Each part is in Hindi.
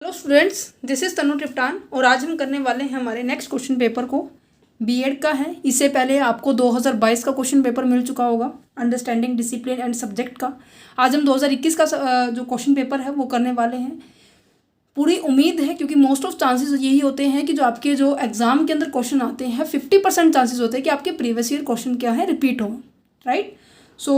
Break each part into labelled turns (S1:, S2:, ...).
S1: हेलो स्टूडेंट्स, दिस इज़ तनु टिप्टान और आज हम करने वाले हैं हमारे नेक्स्ट क्वेश्चन पेपर को। बीएड का है। इससे पहले आपको 2022 का क्वेश्चन पेपर मिल चुका होगा, अंडरस्टैंडिंग डिसिप्लिन एंड सब्जेक्ट का। आज हम 2021 का जो क्वेश्चन पेपर है वो करने वाले हैं। पूरी उम्मीद है, क्योंकि मोस्ट ऑफ चांसेस यही होते हैं कि जो आपके जो एग्जाम के अंदर क्वेश्चन आते हैं 50% चांसेस होते हैं कि आपके प्रीवियस ईयर क्वेश्चन क्या है रिपीट हो, राइट। सो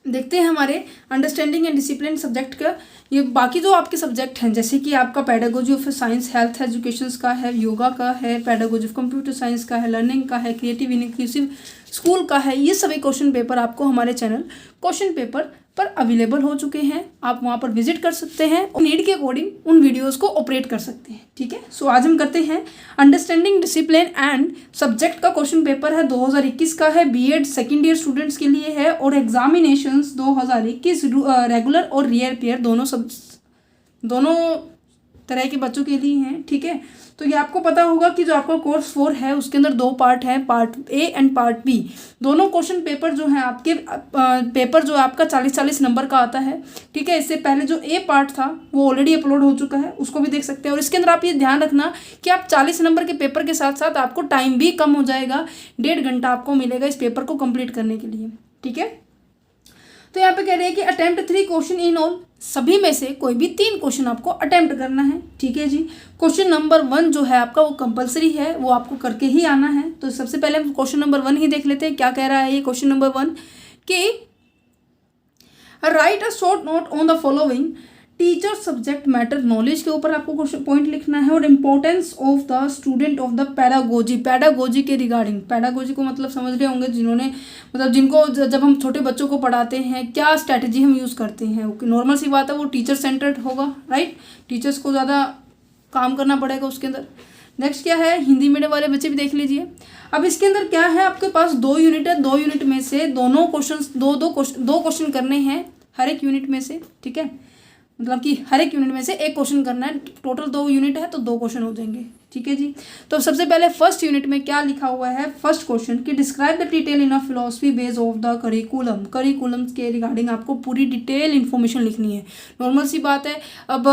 S1: देखते हैं हमारे अंडरस्टैंडिंग एंड डिसिप्लिन सब्जेक्ट का। ये बाकी जो आपके सब्जेक्ट हैं, जैसे कि आपका pedagogy of science, health education का है, योगा का है, पेडागोजी ऑफ कंप्यूटर साइंस का है, लर्निंग का है, क्रिएटिव इंक्लूसिव स्कूल का है, ये सभी क्वेश्चन पेपर आपको हमारे चैनल क्वेश्चन पेपर पर अवेलेबल हो चुके हैं। आप वहाँ पर विजिट कर सकते हैं और नीड के अकॉर्डिंग उन वीडियोस को ऑपरेट कर सकते हैं, ठीक है। सो आज हम करते हैं अंडरस्टैंडिंग डिसिप्लिन एंड सब्जेक्ट का क्वेश्चन पेपर है, 2021 का है, बीएड सेकेंड ईयर स्टूडेंट्स के लिए है और एग्जामिनेशंस 2021 रेगुलर और रियर पेयर दोनों तरह के बच्चों के लिए हैं, ठीक है। तो ये आपको पता होगा कि जो आपका कोर्स 4 है उसके अंदर 2 पार्ट है, part A and part B. दोनों क्वेश्चन पेपर जो है आपके पेपर जो आपका 40-40 नंबर का आता है, ठीक है। इससे पहले जो ए पार्ट था वो ऑलरेडी अपलोड हो चुका है, उसको भी देख सकते हैं। और इसके अंदर आप ये ध्यान रखना कि आप 40 नंबर के पेपर के साथ साथ आपको टाइम भी कम हो जाएगा, 1.5 घंटा आपको मिलेगा इस पेपर को कंप्लीट करने के लिए, ठीक है। तो यहाँ पे कह रहे हैं कि अटेम्प्ट 3 क्वेश्चन इन ऑल, सभी में से कोई भी 3 क्वेश्चन आपको अटेम्प्ट करना है, ठीक है जी। क्वेश्चन नंबर 1 जो है आपका वो कंपलसरी है, वो आपको करके ही आना है। तो सबसे पहले हम क्वेश्चन नंबर 1 ही देख लेते हैं। क्या कह रहा है ये क्वेश्चन नंबर 1 कि right a short note on the following teacher subject matter knowledge के ऊपर आपको क्वेश्चन पॉइंट लिखना है और importance of the student of the pedagogy के रिगार्डिंग। पैडागोजी को मतलब समझ रहे होंगे जिन्होंने, मतलब जिनको जब हम छोटे बच्चों को पढ़ाते हैं क्या स्ट्रैटेजी हम यूज़ करते हैं। नॉर्मल सी बात है, वो टीचर सेंटर्ड होगा, राइट। टीचर्स को ज़्यादा काम करना पड़ेगा उसके अंदर। नेक्स्ट क्या है, हिंदी मीडियम वाले बच्चे भी देख लीजिए। अब इसके अंदर क्या है, आपके पास 2 यूनिट है, 2 यूनिट में से दो क्वेश्चन करने हैं हर एक यूनिट में से, ठीक है। मतलब कि हर एक यूनिट में से एक क्वेश्चन करना है। टोटल 2 यूनिट है तो 2 क्वेश्चन हो जाएंगे, ठीक है जी। तो सबसे पहले फर्स्ट यूनिट में क्या लिखा हुआ है, फर्स्ट क्वेश्चन कि describe the detail in a philosophy base of the curriculum के रिगार्डिंग आपको पूरी डिटेल इन्फॉर्मेशन लिखनी है। नॉर्मल सी बात है, अब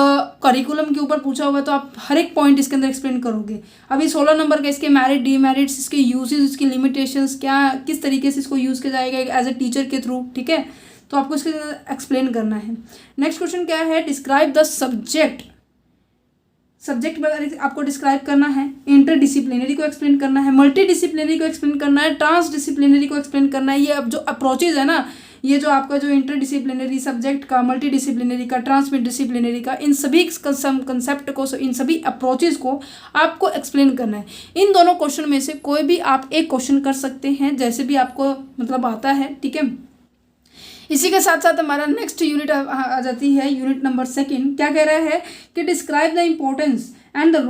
S1: करिकुलम के ऊपर पूछा हुआ है तो आप हर एक पॉइंट इसके अंदर एक्सप्लेन करोगे। अभी 16 नंबर का इसके मेरिट डीमेरिट्स, इसके यूजेस, इसकी लिमिटेशंस, क्या किस तरीके से इसको यूज़ किया जाएगा एज ए टीचर के थ्रू, ठीक है। तो आपको इसके एक्सप्लेन करना है। नेक्स्ट क्वेश्चन क्या है, डिस्क्राइब द सब्जेक्ट आपको डिस्क्राइब करना है। इंटरडिसिप्लिनरी को एक्सप्लेन करना है, मल्टी डिसिप्लिनरी को एक्सप्लेन करना है, ट्रांस डिसिप्लिनरी को एक्सप्लेन करना है। ये अब जो अप्रोचेज है ना, ये जो आपका जो इंटरडिसिप्लिनरी सब्जेक्ट का, मल्टी डिसिप्लिनरी का, ट्रांस डिसिप्लिनरी का, इन सभी कंसेप्ट को, इन सभी अप्रोचेज को आपको एक्सप्लेन करना है। इन दोनों क्वेश्चन में से कोई भी आप एक क्वेश्चन कर सकते हैं, जैसे भी आपको मतलब आता है, ठीक है। इसी के साथ साथ हमारा नेक्स्ट यूनिट आ जाती है, यूनिट नंबर 2। क्या कह रहा है कि describe the importance and the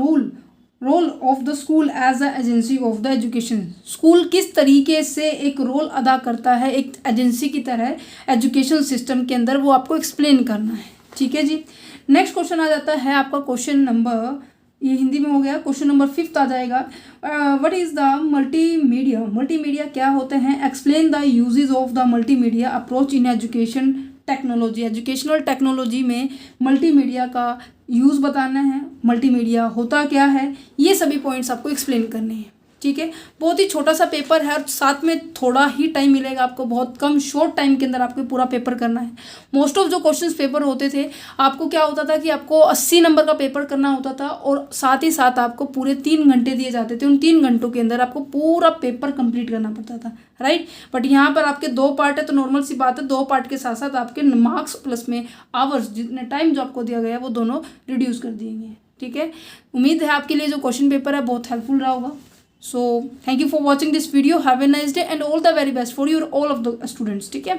S1: role of the school as a agency of the education. School किस तरीके से एक रोल अदा करता है एक एजेंसी की तरह एजुकेशन सिस्टम के अंदर, वो आपको एक्सप्लेन करना है, ठीक है जी। नेक्स्ट क्वेश्चन आ जाता है आपका क्वेश्चन नंबर, ये हिंदी में हो गया, क्वेश्चन नंबर 5 आ जाएगा। व्हाट इज़ द मल्टीमीडिया क्या होते हैं, explain the uses of the multimedia approach in education technology. Educational technology में मल्टीमीडिया का यूज़ बताना है, मल्टीमीडिया होता क्या है, ये सभी पॉइंट्स आपको एक्सप्लेन करने हैं, ठीक है। बहुत ही छोटा सा पेपर है और साथ में थोड़ा ही टाइम मिलेगा आपको, बहुत कम शॉर्ट टाइम के अंदर आपको पूरा पेपर करना है। मोस्ट ऑफ जो क्वेश्चंस पेपर होते थे, आपको क्या होता था कि आपको 80 नंबर का पेपर करना होता था और साथ ही साथ आपको पूरे 3 घंटे दिए जाते थे। उन 3 घंटों के अंदर आपको पूरा पेपर कंप्लीट करना पड़ता था, राइट। बट यहाँ पर आपके 2 पार्ट है तो नॉर्मल सी बात है, 2 पार्ट के साथ साथ आपके मार्क्स प्लस में आवर्स, जितने टाइम जो आपको दिया गया है वो दोनों रिड्यूस कर दिए गए, ठीक है। उम्मीद है आपके लिए जो क्वेश्चन पेपर है बहुत हेल्पफुल रहा होगा। So thank you for watching this video. Have a nice day and all the very best for your all of the students. ठीक है।